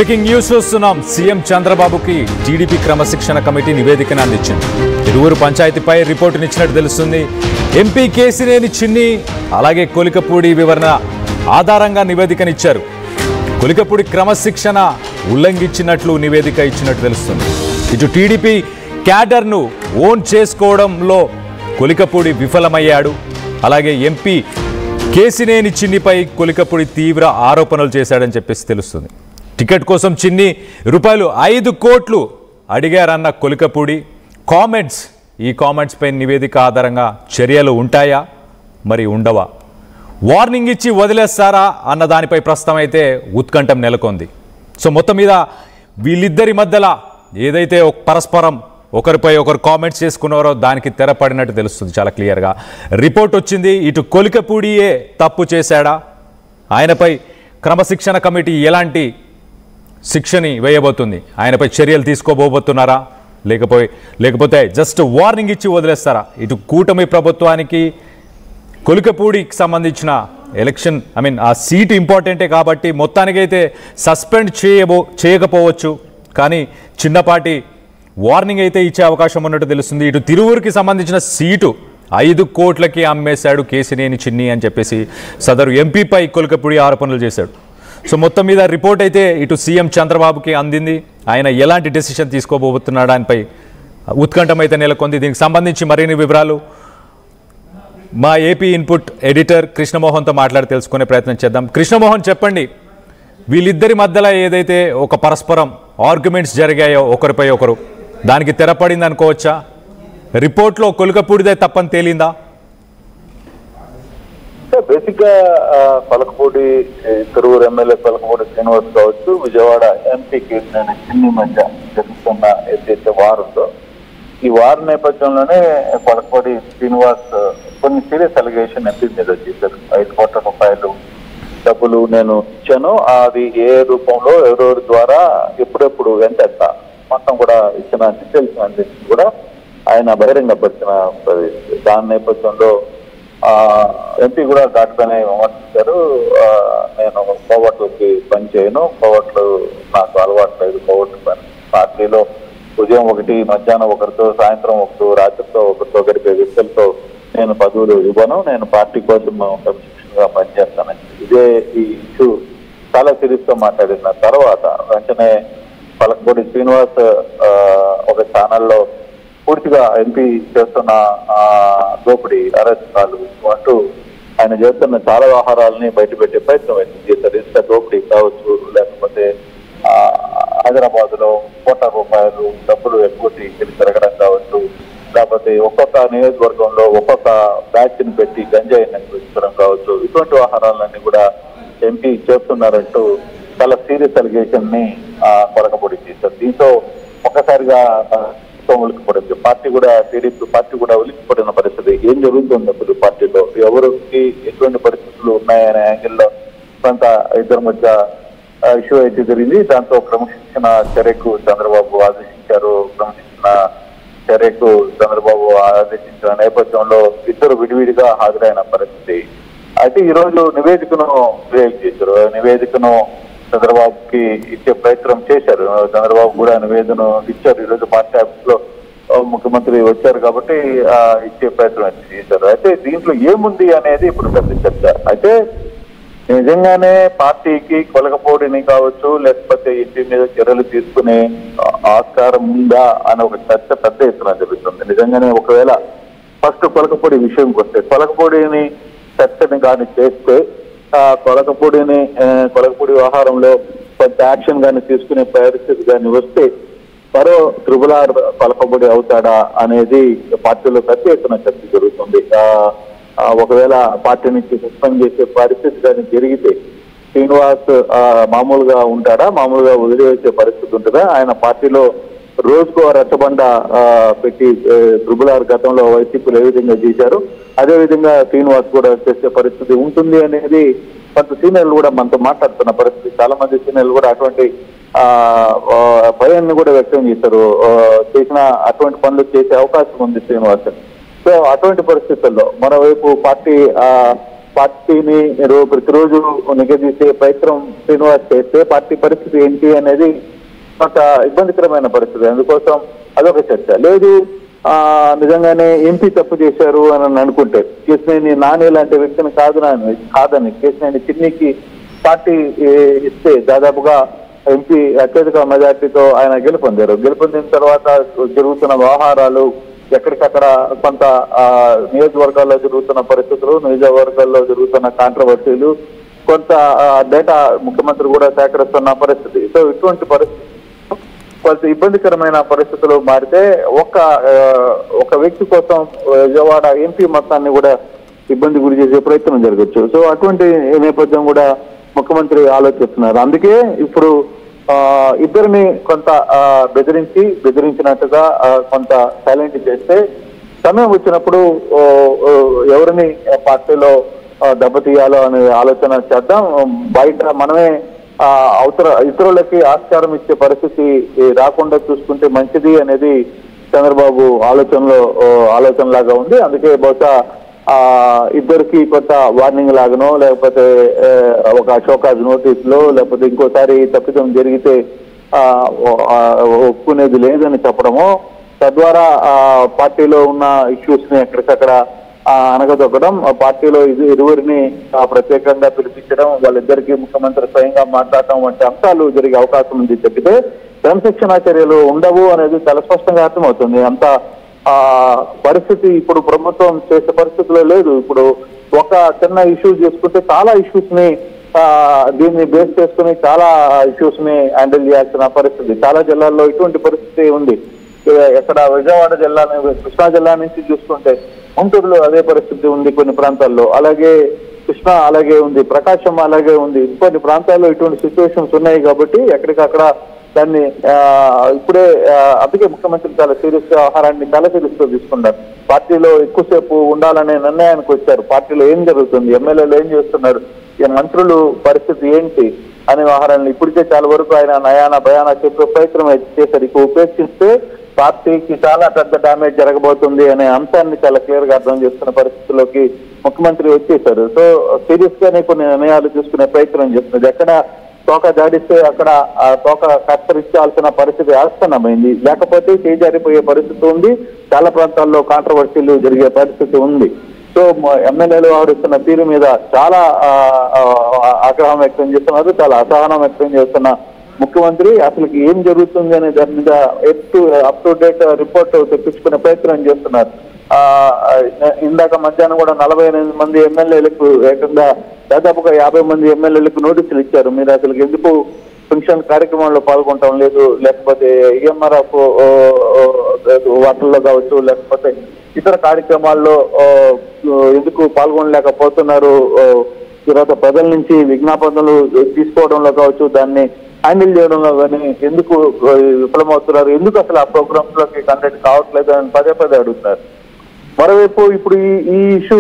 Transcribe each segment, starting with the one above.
Breaking news చూస్తున్నాం. CM చంద్రబాబుకి TDP క్రమశిక్షణ కమిటీ నివేదికను అందించింది. ఇరువురు పంచాయతీపై రిపోర్టునిచ్చినట్టు తెలుస్తుంది. ఎంపీ కేసినేని చిన్ని అలాగే కొలికపూడి వివరణ ఆధారంగా నివేదికనిచ్చారు. కొలికపూడి క్రమశిక్షణ ఉల్లంఘించినట్లు నివేదిక ఇచ్చినట్టు తెలుస్తుంది. ఇటు టీడీపీ క్యాడర్ను ఓన్ చేసుకోవడంలో కొలికపూడి విఫలమయ్యాడు. అలాగే ఎంపీ కేసినేని చిన్నిపై కొలికపూడి తీవ్ర ఆరోపణలు చేశాడని చెప్పేసి తెలుస్తుంది. టికెట్ కోసం చిన్ని రూపాయలు 5 కోట్లు అడిగారన్న కొలికపూడి కామెంట్స్. ఈ కామెంట్స్ పై నివేదిక ఆధారంగా చర్యలు ఉంటాయా మరి ఉండవా? వార్నింగ్ ఇచ్చి వదిలేస్తారా అన్న దానిపై ప్రస్తుతం అయితే ఉత్కంఠం నెలకొంది. సో మొత్తం మీద వీళ్ళిద్దరి మధ్యలో ఏదైతే పరస్పరం ఒకరిపై ఒకరు కామెంట్స్ చేసుకున్నారో దానికి తెరపడినట్టు తెలుస్తుంది. చాలా క్లియర్గా రిపోర్ట్ వచ్చింది. ఇటు కొలికపూడియే తప్పు చేశాడా, ఆయనపై క్రమశిక్షణ కమిటీ ఎలాంటి శిక్షని వేయబోతుంది, ఆయనపై చర్యలు తీసుకోబోతున్నారా లేకపోతే జస్ట్ వార్నింగ్ ఇచ్చి వదిలేస్తారా? ఇటు కూటమి ప్రభుత్వానికి కొలికపూడికి సంబంధించిన ఎలక్షన్ ఆ సీటు ఇంపార్టెంటే కాబట్టి మొత్తానికైతే సస్పెండ్ చేయకపోవచ్చు, కానీ చిన్నపాటి వార్నింగ్ అయితే ఇచ్చే అవకాశం ఉన్నట్టు తెలుస్తుంది. ఇటు తిరువూరుకి సంబంధించిన సీటు 5 కోట్లకి అమ్మేశాడు కేసినేని చిన్ని అని చెప్పేసి సదరు ఎంపీపై కొలికపూడి ఆరోపణలు చేశాడు. సో మొత్తం మీద రిపోర్ట్ అయితే ఇటు సీఎం చంద్రబాబుకి అందింది. ఆయన ఎలాంటి డెసిషన్ తీసుకోబోతున్నాడు దానిపై ఉత్కంఠం అయితే నెలకొంది. దీనికి సంబంధించి మరిన్ని వివరాలు మా ఏపీ ఇన్పుట్ ఎడిటర్ కృష్ణమోహన్తో మాట్లాడి తెలుసుకునే ప్రయత్నం చేద్దాం. కృష్ణమోహన్, చెప్పండి, వీళ్ళిద్దరి మధ్యలో ఏదైతే ఒక పరస్పరం ఆర్గ్యుమెంట్స్ జరిగాయో ఒకరిపై ఒకరు, దానికి తెరపడింది అనుకోవచ్చా? రిపోర్ట్లో కొలికపూడిదే తప్పని తేలిందా? బేసిక్ గా పలకపూడి తిరువురు ఎమ్మెల్యే పలకపూడి శ్రీనివాస్ కావచ్చు, విజయవాడ ఎంపీ కేసినేని చిన్ని మధ్య జరుగుతున్న ఏదైతే వార్ ఉందో ఈ వార్ నేపథ్యంలోనే పలకపూడి శ్రీనివాస్ కొన్ని సీరియస్ అలిగేషన్ ఎంపీ మీద చేశారు. 5 కోట్ల రూపాయలు డబ్బులు నేను ఇచ్చాను, అది ఏ రూపంలో ఎవరెవరి ద్వారా ఎప్పుడెప్పుడు ఎంత మొత్తం కూడా ఇచ్చిన డీటెయిల్స్ అందించి కూడా ఆయన బహిరంగపరిచిన దాని నేపథ్యంలో ఎంపీ కూడా ఘాటుగానే విమర్శించారు. నేను కోవట్లకి పని చేయను, కోవట్లు నాకు అలవాటు లేదు, కోవట్లు పని పార్టీలో ఉదయం ఒకటి, మధ్యాహ్నం ఒకరితో, సాయంత్రం ఒకరు, రాత్రితో ఒకరితో గడిపే వ్యక్తులతో నేను పదవులు ఇవ్వను, నేను పార్టీ కోసం గా పనిచేస్తానని ఇదే ఈ ఇష్యూ చాలా సీరియస్ గా మాట్లాడిన తర్వాత వెంటనే పలకపూడి శ్రీనివాస్ ఒక ఛానల్లో పూర్తిగా ఎంపీ చేస్తున్న దోపిడీ అరెస్టాలు అంటూ ఆయన చేస్తున్న చాలా వ్యవహారాలని బయటపెట్టే ప్రయత్నం చేశారు. ఇసుక దోపిడీ కావచ్చు, లేకపోతే హైదరాబాద్ లో కోట్ల రూపాయలు డబ్బులు ఎక్కువటి తిరగడం కావచ్చు, లేకపోతే ఒక్కొక్క నియోజకవర్గంలో ఒక్కొక్క బ్యాచ్ ని పెట్టి గంజాయిని నిర్వహించడం కావచ్చు, ఇటువంటి వ్యవహారాలన్నీ కూడా ఎంపీ చేస్తున్నారంటూ చాలా సీరియస్ అలిగేషన్ ని కొలకపూడి చేశారు. దీంతో ఒక్కసారిగా ఉలిక్కిపడింది పార్టీ కూడా, టీడీపీ పార్టీ కూడా ఉలిక్కిపడిన పరిస్థితి. ఏం జరుగుతుంది అప్పుడు పార్టీలో, ఎవరికి ఎటువంటి పరిస్థితులు ఉన్నాయనే యాంగిల్లో కొంత ఇద్దరి మధ్య ఇష్యూ అయితే జరిగింది. దాంతో క్రమశిక్షణ చర్యకు చంద్రబాబు ఆదేశించారు. క్రమశిక్షణ చర్యకు చంద్రబాబు ఆదేశించిన నేపథ్యంలో ఇద్దరు విడివిడిగా హాజరైన పరిస్థితి. అయితే ఈ రోజు నివేదికను రిలీజ్ చేశారు. నివేదికను చంద్రబాబుకి ఇచ్చే ప్రయత్నం చేశారు. చంద్రబాబు కూడా నివేదన ఇచ్చారు. ఈరోజు పార్టీ ఆఫీస్ లో ముఖ్యమంత్రి వచ్చారు కాబట్టి ఇచ్చే ప్రయత్నం చేశారు. అయితే దీంట్లో ఏముంది అనేది ఇప్పుడు పెద్ద చర్చ. అయితే నిజంగానే పార్టీకి కొలకపూడిని కావచ్చు, లేకపోతే ఇంటి మీద చర్యలు తీసుకునే ఆస్కారం ఉందా అనే ఒక చర్చ పెద్ద ఎత్తున జరుగుతుంది. నిజంగానే ఒకవేళ ఫస్ట్ కొలకపూడి విషయంకి వస్తే, కొలకపూడిని చర్చని కానీ చేస్తే కొలకపూడి వ్యవహారంలో కొంత యాక్షన్ కానీ తీసుకునే పరిస్థితి కానీ వస్తే మరో RRR పలకపూడి అవుతాడా అనేది పార్టీలో పెద్ద ఎత్తున చర్చ జరుగుతుంది. ఒకవేళ పార్టీ నుంచి సస్పెండ్ చేసే పరిస్థితి కానీ జరిగితే శ్రీనివాస్ మామూలుగా ఉంటాడా, మామూలుగా వదిలివేసే పరిస్థితి ఉంటుందా? ఆయన పార్టీలో రోజుకో రచ్చబండ పెట్టి RRR గతంలో వైసీపీలు ఏ విధంగా చేశారు అదే విధంగా శ్రీనివాస్ కూడా చేసే పరిస్థితి ఉంటుంది అనేది కొంత సీనియర్లు కూడా మనతో మాట్లాడుతున్న పరిస్థితి. చాలా మంది సీనియర్లు కూడా అటువంటి భయాన్ని కూడా వ్యక్తం చేశారు. చేసిన అటువంటి పనులు చేసే అవకాశం ఉంది శ్రీనివాస్. సో అటువంటి పరిస్థితుల్లో మరోవైపు పార్టీ పార్టీని ప్రతిరోజు నిగదీసే ప్రయత్నం శ్రీనివాస్ చేస్తే పార్టీ పరిస్థితి ఏంటి అనేది కొంత ఇబ్బందికరమైన పరిస్థితి. అందుకోసం అదొక చర్చ. లేదు నిజంగానే ఎంపీ తప్పు చేశారు అని అనుకుంటే కేశినేని నాని లాంటి వ్యక్తిని కాదని కేశినేని చిన్నికి పార్టీ ఇస్తే దాదాపుగా ఎంపీ అత్యధిక మెజార్టీతో ఆయన గెలుపొందిన తర్వాత జరుగుతున్న వ్యవహారాలు ఎక్కడికక్కడ కొంత నియోజకవర్గాల్లో జరుగుతున్న పరిస్థితులు, నియోజకవర్గాల్లో జరుగుతున్న కాంట్రవర్సీలు, కొంత డేటా ముఖ్యమంత్రి కూడా సేకరిస్తున్న పరిస్థితి. సో ఇటువంటి పరిస్థితి కొంత ఇబ్బందికరమైన పరిస్థితులు మారితే ఒక వ్యక్తి కోసం విజయవాడ ఎంపీ మొత్తాన్ని కూడా ఇబ్బంది గురి చేసే ప్రయత్నం జరగచ్చు. సో అటువంటి నేపథ్యం కూడా ముఖ్యమంత్రి ఆలోచిస్తున్నారు. అందుకే ఇప్పుడు ఇద్దరిని కొంత బెదిరించినట్టుగా కొంత సైలెంట్ చేస్తే సమయం వచ్చినప్పుడు ఎవరిని పార్టీలో దెబ్బతీయాలో అనే ఆలోచన చేద్దాం. బయట మనమే ఇతరులకి ఆస్కారం ఇచ్చే పరిస్థితి రాకుండా చూసుకుంటే మంచిది అనేది చంద్రబాబు ఆలోచనలాగా ఉంది. అందుకే బహుశా ఇద్దరికి కొంత వార్నింగ్ లాగానో లేకపోతే ఒక షోకాజ్ నోటీసులో లేకపోతే ఇంకోసారి తప్పిదం జరిగితే ఒప్పుకునేది లేదని చెప్పడము, తద్వారా పార్టీలో ఉన్న ఇష్యూస్ ని ఎక్కడికక్కడ అనగదొక్కడం, పార్టీలో ఇరువురిని ప్రత్యేకంగా పిలిపించడం, వాళ్ళిద్దరికీ ముఖ్యమంత్రి స్వయంగా మాట్లాడటం వంటి అంశాలు జరిగే అవకాశం ఉంది తప్పితే క్రమశిక్షణా చర్యలు ఉండవు అనేది చాలా స్పష్టంగా అర్థమవుతుంది. అంత పరిస్థితి ఇప్పుడు ప్రభుత్వం చేసే పరిస్థితిలో లేదు. ఇప్పుడు ఒక చిన్న ఇష్యూ చేసుకుంటే చాలా ఇష్యూస్ ని దీన్ని బేస్ చేసుకుని చాలా ఇష్యూస్ ని హ్యాండిల్ చేయాల్సిన పరిస్థితి చాలా జిల్లాల్లో ఇటువంటి పరిస్థితి ఉంది. ఎక్కడ విజయవాడ జిల్లా, కృష్ణా జిల్లా నుంచి చూసుకుంటే గుంటూరులో అదే పరిస్థితి ఉంది కొన్ని ప్రాంతాల్లో, అలాగే కృష్ణా అలాగే ఉంది, ప్రకాశం అలాగే ఉంది. కొన్ని ప్రాంతాల్లో ఇటువంటి సిచ్యువేషన్స్ ఉన్నాయి కాబట్టి ఎక్కడికక్కడ దాన్ని ఇప్పుడే అందుకే ముఖ్యమంత్రి చాలా సీరియస్ గా వ్యవహారాన్ని చాలా సీరియస్ గా తీసుకున్నారు. పార్టీలో ఎక్కువసేపు ఉండాలనే నిర్ణయానికి వచ్చారు. పార్టీలో ఏం జరుగుతుంది, ఎమ్మెల్యేలు ఏం చేస్తున్నారు, మంత్రులు పరిస్థితి ఏంటి అనే వ్యవహారాన్ని ఇప్పటికే చాలా వరకు ఆయన నయానా భయానా చెప్పే ప్రయత్నం చేశారు. ఇక ఉపేక్షిస్తే పార్టీకి చాలా పెద్ద డ్యామేజ్ జరగబోతుంది అనే అంశాన్ని చాలా క్లియర్ గా అర్థం చేస్తున్న పరిస్థితుల్లోకి ముఖ్యమంత్రి వచ్చేశారు. సో సీరియస్ గానే కొన్ని నిర్ణయాలు తీసుకునే ప్రయత్నం చేస్తున్నది. ఎక్కడ తోక జాడిస్తే అక్కడ ఆ తోక కత్తిరించాల్సిన పరిస్థితి ఆసన్నమైంది, లేకపోతే చేజారిపోయే పరిస్థితి ఉంది. చాలా ప్రాంతాల్లో కాంట్రవర్సీలు జరిగే పరిస్థితి ఉంది. సో ఎమ్మెల్యేలు వ్యవహరిస్తున్న తీరు మీద చాలా ఆగ్రహం వ్యక్తం చేస్తున్నారు, చాలా అసహనం వ్యక్తం చేస్తున్న ముఖ్యమంత్రి అసలుకి ఏం జరుగుతుంది అనే దాని మీద అప్ టు డేట్ రిపోర్ట్ తెప్పించుకునే ప్రయత్నం చేస్తున్నారు. ఇందాక మధ్యాహ్నం కూడా 48 మంది ఎమ్మెల్యేలకు ఏకంగా దాదాపుగా 50 మంది ఎమ్మెల్యేలకు నోటీసులు ఇచ్చారు. మీరు అసలు ఎందుకు ఫంక్షన్ కార్యక్రమాల్లో పాల్గొనటం లేదు, లేకపోతే ఈఎంఆర్ఎఫ్ వాటిల్లో కావచ్చు, లేకపోతే ఇతర కార్యక్రమాల్లో ఎందుకు పాల్గొనలేకపోతున్నారు, తర్వాత ప్రజల నుంచి విజ్ఞాపనలు తీసుకోవడంలో కావచ్చు, దాన్ని హ్యాండిల్ చేయడంలో కానీ ఎందుకు విఫలమవుతున్నారు, ఎందుకు అసలు ఆ ప్రోగ్రామ్స్ లోకి కండక్ట్ కావట్లేదు అని పదే అడుగుతున్నారు. మరోవైపు ఇప్పుడు ఈ ఇష్యూ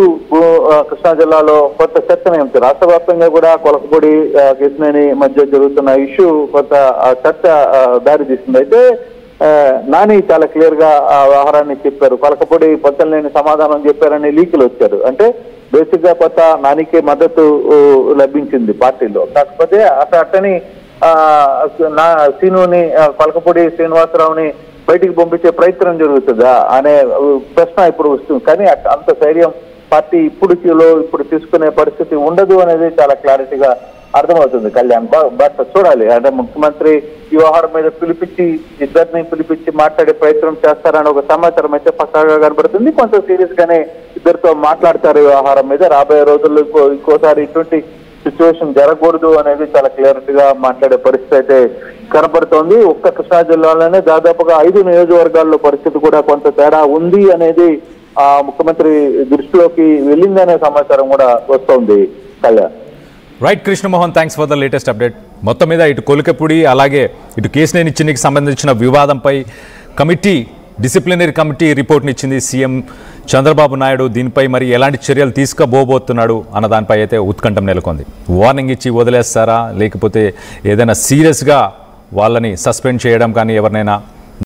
కృష్ణా జిల్లాలో కొత్త చర్చ రాష్ట్ర వ్యాప్తంగా కూడా కొలకపూడి కేశినేని మధ్య జరుగుతున్న ఇష్యూ కొత్త చర్చ దారి తీస్తుంది. అయితే నాని చాలా క్లియర్ గా ఆ వ్యవహారాన్ని చెప్పారు. కొలకపూడి పొంతలేని సమాధానం చెప్పారని లీకులు వచ్చారు. అంటే బేసిక్ గా కొత్త నానికి మద్దతు లభించింది పార్టీలో. కాకపోతే అతని సీనుని కొలకపూడి శ్రీనివాసరావుని బయటికి పంపించే ప్రయత్నం జరుగుతుందా అనే ప్రశ్న ఇప్పుడు వస్తుంది. కానీ అంత ధైర్యం పార్టీ ఇప్పుడు తీసుకునే పరిస్థితి ఉండదు అనేది చాలా క్లారిటీగా అర్థమవుతుంది కళ్యాణ్. బట్ చూడాలి, అంటే ముఖ్యమంత్రి ఈ వ్యవహారం మీద ఇద్దరిని పిలిపించి మాట్లాడే ప్రయత్నం చేస్తారని ఒక సమాచారం అయితే పక్కాగా కనబడుతుంది. కొంత సీరియస్ గానే ఇద్దరితో మాట్లాడతారు ఈ వ్యవహారం మీద. రాబోయే రోజుల్లో ఇంకోసారి ఇటువంటి సిచ్యువేషన్ జరగకూడదు అనేది చాలా క్లియరిటీగా మాట్లాడే పరిస్థితి అయితే కనబడుతోంది. ఒక్క కృష్ణా జిల్లాలోనే దాదాపుగా 5 నియోజకవర్గాల్లో పరిస్థితి కూడా కొంత తేడా ఉంది అనేది ముఖ్యమంత్రి దృష్టిలోకి వెళ్ళిందనే సమాచారం కూడా వస్తోంది Kalyan. Right Krishnamohan, thanks for the latest update. మొత్తం మీద ఇటు కొలికపూడి అలాగే ఇటు కేశినేని చిన్నికి సంబంధించిన వివాదంపై డిసిప్లినరీ కమిటీ రిపోర్ట్ని ఇచ్చింది సీఎం చంద్రబాబు నాయుడు. దీనిపై మరి ఎలాంటి చర్యలు తీసుకోబోతున్నాడు అన్న దానిపై అయితే ఉత్కంఠం నెలకొంది. వార్నింగ్ ఇచ్చి వదిలేస్తారా, లేకపోతే ఏదైనా సీరియస్గా వాళ్ళని సస్పెండ్ చేయడం కానీ ఎవరినైనా